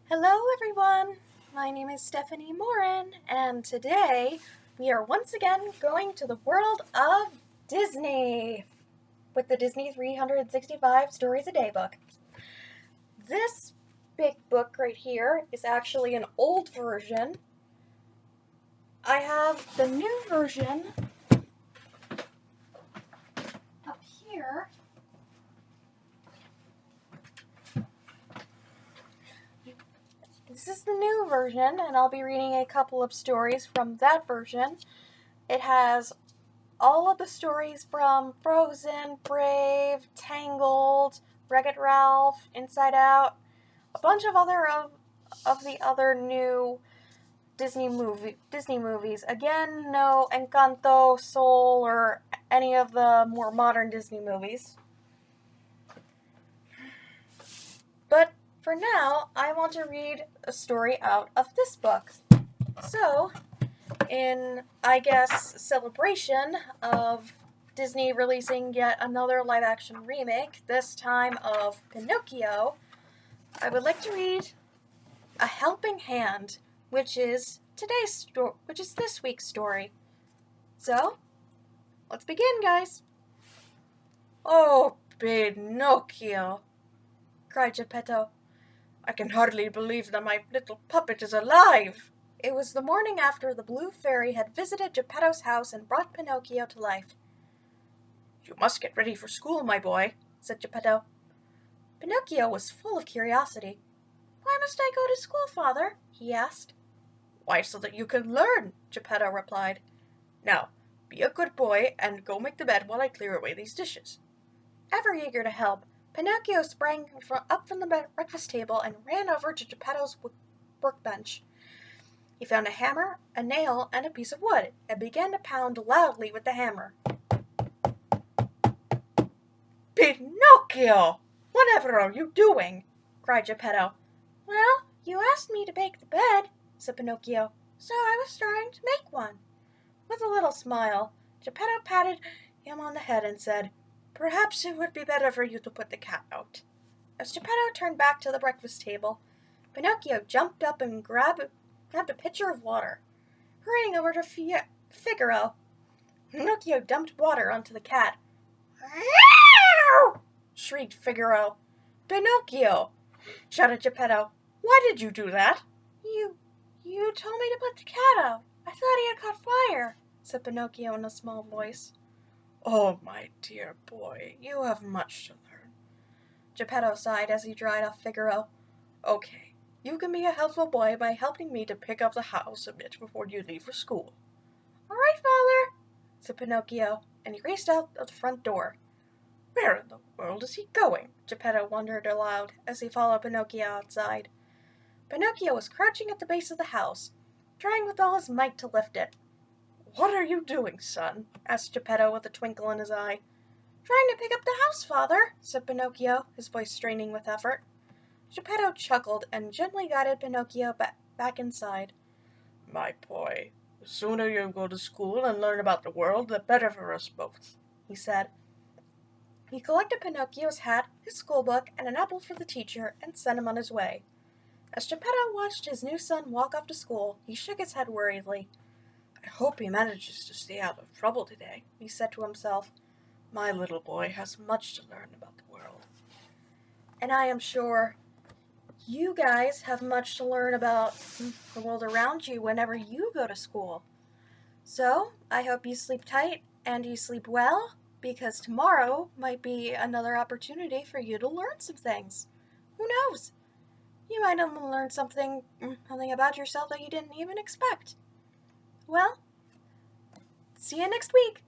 Hello everyone, my name is Stephanie Morin, and today we are once again going to the world of Disney with the Disney 365 Stories a Day book. This big book right here is actually an old version. I have the new version up here. This is the new version, and I'll be reading a couple of stories from that version. It has all of the stories from Frozen, Brave, Tangled, Wreck-It Ralph, Inside Out, a bunch of the other new Disney movies. Again, no Encanto, Soul, or any of the more modern Disney movies. But for now, I want to read a story out of this book. So, in, I guess, celebration of Disney releasing yet another live-action remake, this time of Pinocchio, I would like to read A Helping Hand, which is this week's story. So, let's begin, guys. Oh, Pinocchio, cried Geppetto. I can hardly believe that my little puppet is alive. It was the morning after the Blue Fairy had visited Geppetto's house and brought Pinocchio to life. You must get ready for school, my boy, said Geppetto. Pinocchio was full of curiosity. Why must I go to school, father? He asked. Why, so that you can learn, Geppetto replied. Now, be a good boy and go make the bed while I clear away these dishes. Ever eager to help, Pinocchio sprang up from the breakfast table and ran over to Geppetto's workbench. He found a hammer, a nail, and a piece of wood, and began to pound loudly with the hammer. Pinocchio! Whatever are you doing? Cried Geppetto. Well, you asked me to bake the bed, said Pinocchio, so I was starting to make one. With a little smile, Geppetto patted him on the head and said, Perhaps it would be better for you to put the cat out. As Geppetto turned back to the breakfast table, Pinocchio jumped up and grabbed a pitcher of water. Hurrying over to Figaro, Pinocchio dumped water onto the cat. Meow! Shrieked Figaro. Pinocchio! Shouted Geppetto. Why did you do that? You told me to put the cat out. I thought he had caught fire, said Pinocchio in a small voice. Oh, my dear boy, you have much to learn. Geppetto sighed as he dried off Figaro. Okay, you can be a helpful boy by helping me to pick up the house a bit before you leave for school. All right, father, said Pinocchio, and he raced out of the front door. Where in the world is he going? Geppetto wondered aloud as he followed Pinocchio outside. Pinocchio was crouching at the base of the house, trying with all his might to lift it. What are you doing, son? Asked Geppetto with a twinkle in his eye. Trying to pick up the house, father, said Pinocchio, his voice straining with effort. Geppetto chuckled and gently guided Pinocchio back inside. My boy, the sooner you go to school and learn about the world, the better for us both, he said. He collected Pinocchio's hat, his schoolbook, and an apple for the teacher, and sent him on his way. As Geppetto watched his new son walk off to school, he shook his head worriedly. I hope he manages to stay out of trouble today, he said to himself. My little boy has much to learn about the world. And I am sure you guys have much to learn about the world around you whenever you go to school. So, I hope you sleep tight and you sleep well, because tomorrow might be another opportunity for you to learn some things. Who knows? You might learn something about yourself that you didn't even expect. Well, see you next week.